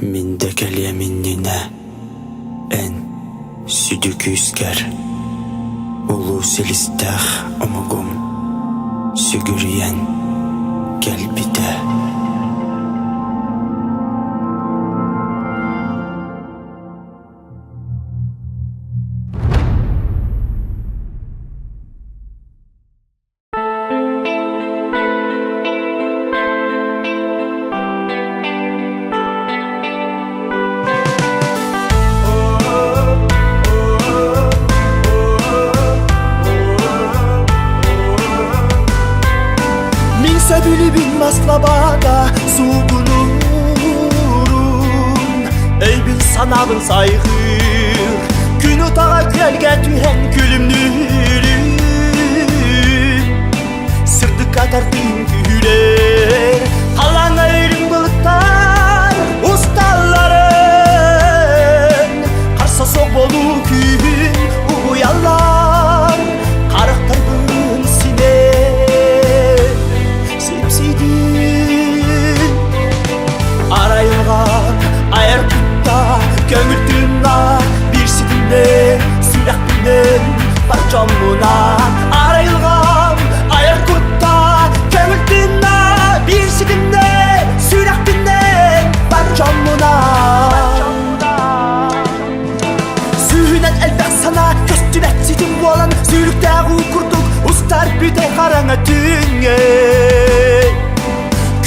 Minde yeminine en südük üsker ulu silistah omugum sügüryen gelbide. Söbülü bilmez labada suğunurum. Ey bil sanabın saygır günü tağa gölge tühen külümlürüm. Sırdı kadar din güler kalan ayrım balıklar ustaların karsa sok bolu gün uyarlar karakterin sine arayılgan ayar kutta gömüldüğünde bir sidinde sürak binden parçamına. Arayılgan ayar kutta gömüldüğünde bir sidinde sürak binden parçamına. Sühünen elbet sana köstübet sidin bu alan sürükte kurduk ustar bir de karana dünye.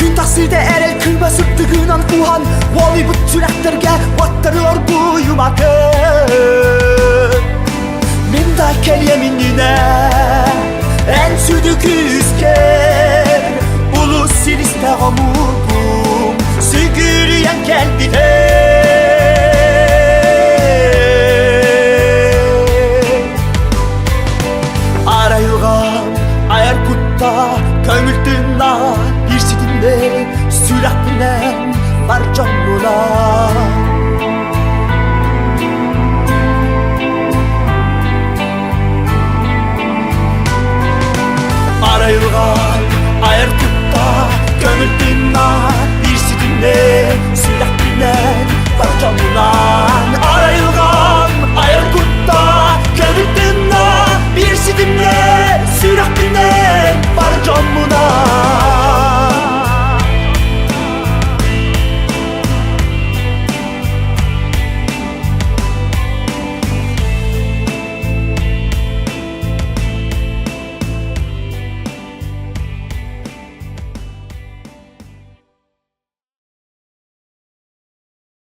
Gün taksirde erel kıyma sırttığınan uhan Hollywood süreklerge vattırıyor bu yumakı. Min da yeminine en südük üsker ulu siliste omugum sügüryen gelbide. Arayılgan ayar kutta kömürtüğünde bir sidinde sürak binen parçamına. Arayılgan